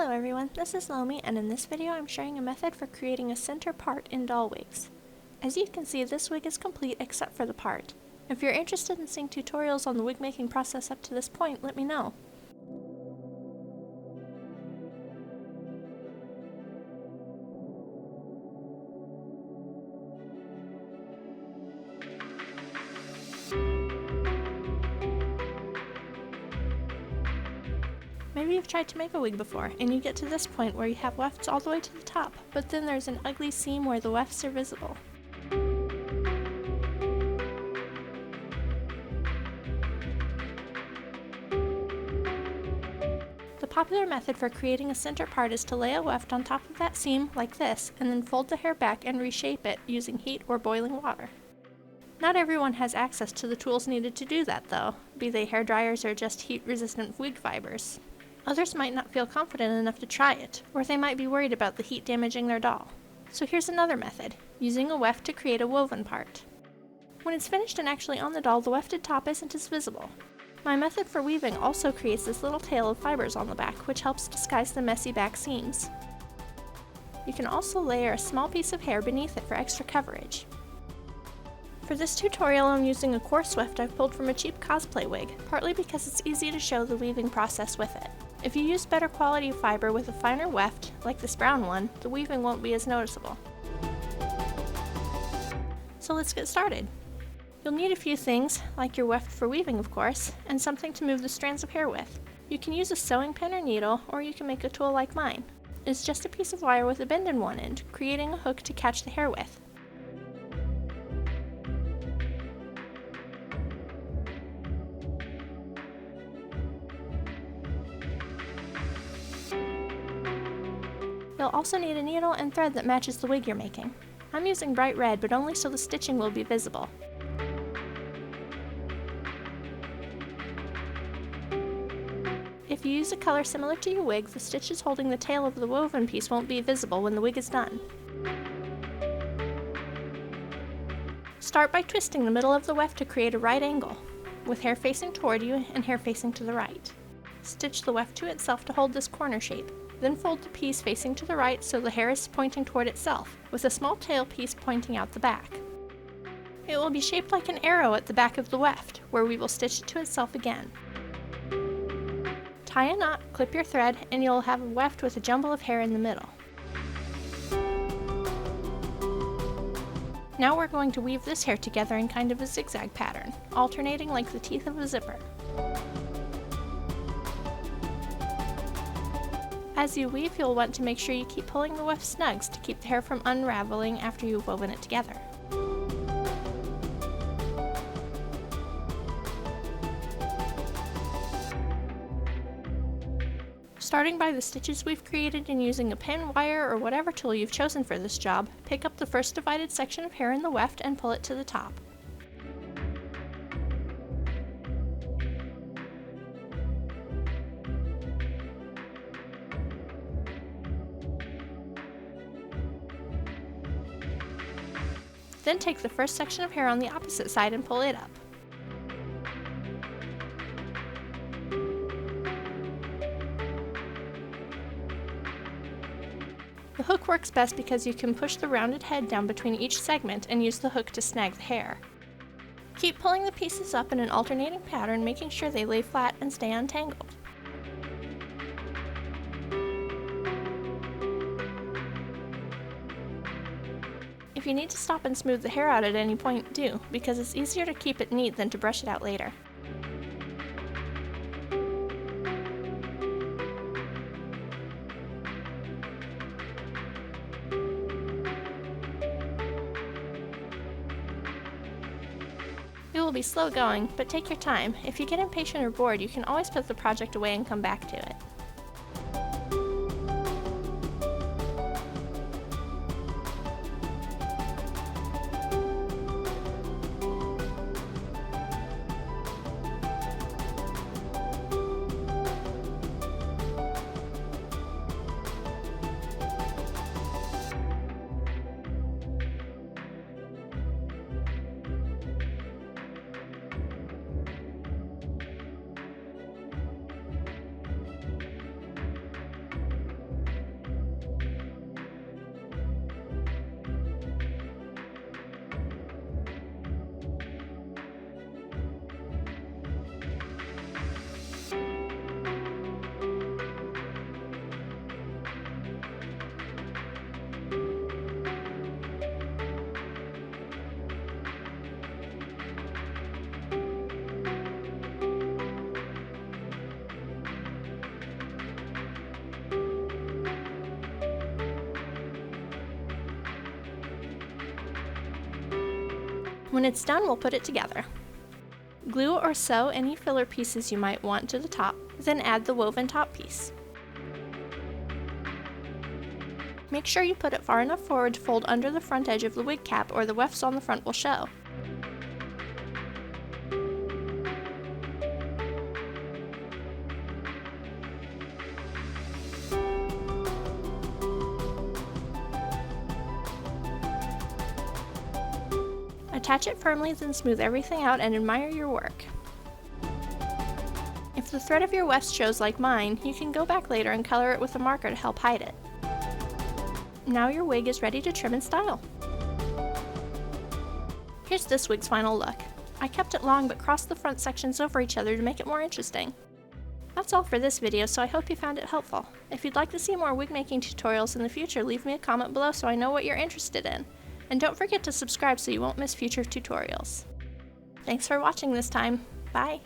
Hello everyone, this is Lomi, and in this video I'm showing a method for creating a center part in doll wigs. As you can see, this wig is complete except for the part. If you're interested in seeing tutorials on the wig making process up to this point, let me know. Maybe you've tried to make a wig before, and you get to this point where you have wefts all the way to the top, but then there's an ugly seam where the wefts are visible. The popular method for creating a center part is to lay a weft on top of that seam like this, and then fold the hair back and reshape it using heat or boiling water. Not everyone has access to the tools needed to do that though, be they hair dryers or just heat-resistant wig fibers. Others might not feel confident enough to try it, or they might be worried about the heat damaging their doll. So here's another method, using a weft to create a woven part. When it's finished and actually on the doll, the wefted top isn't as visible. My method for weaving also creates this little tail of fibers on the back, which helps disguise the messy back seams. You can also layer a small piece of hair beneath it for extra coverage. For this tutorial, I'm using a coarse weft I've pulled from a cheap cosplay wig, partly because it's easy to show the weaving process with it. If you use better quality fiber with a finer weft, like this brown one, the weaving won't be as noticeable. So let's get started. You'll need a few things, like your weft for weaving of course, and something to move the strands of hair with. You can use a sewing pin or needle, or you can make a tool like mine. It's just a piece of wire with a bend in one end, creating a hook to catch the hair with. You'll also need a needle and thread that matches the wig you're making. I'm using bright red, but only so the stitching will be visible. If you use a color similar to your wig, the stitches holding the tail of the woven piece won't be visible when the wig is done. Start by twisting the middle of the weft to create a right angle, with hair facing toward you and hair facing to the right. Stitch the weft to itself to hold this corner shape. Then fold the piece facing to the right so the hair is pointing toward itself, with a small tail piece pointing out the back. It will be shaped like an arrow at the back of the weft, where we will stitch it to itself again. Tie a knot, clip your thread, and you'll have a weft with a jumble of hair in the middle. Now we're going to weave this hair together in kind of a zigzag pattern, alternating like the teeth of a zipper. As you weave, you'll want to make sure you keep pulling the weft snugs to keep the hair from unraveling after you've woven it together. Starting by the stitches we've created and using a pin, wire, or whatever tool you've chosen for this job, pick up the first divided section of hair in the weft and pull it to the top. Then take the first section of hair on the opposite side and pull it up. The hook works best because you can push the rounded head down between each segment and use the hook to snag the hair. Keep pulling the pieces up in an alternating pattern, making sure they lay flat and stay untangled. If you need to stop and smooth the hair out at any point, do, because it's easier to keep it neat than to brush it out later. It will be slow going, but take your time. If you get impatient or bored, you can always put the project away and come back to it. When it's done, we'll put it together. Glue or sew any filler pieces you might want to the top, then add the woven top piece. Make sure you put it far enough forward to fold under the front edge of the wig cap, or the wefts on the front will show. Attach it firmly, then smooth everything out and admire your work. If the thread of your weft shows like mine, you can go back later and color it with a marker to help hide it. Now your wig is ready to trim and style. Here's this wig's final look. I kept it long but crossed the front sections over each other to make it more interesting. That's all for this video, so I hope you found it helpful. If you'd like to see more wig making tutorials in the future, leave me a comment below so I know what you're interested in. And don't forget to subscribe so you won't miss future tutorials. Thanks for watching this time. Bye!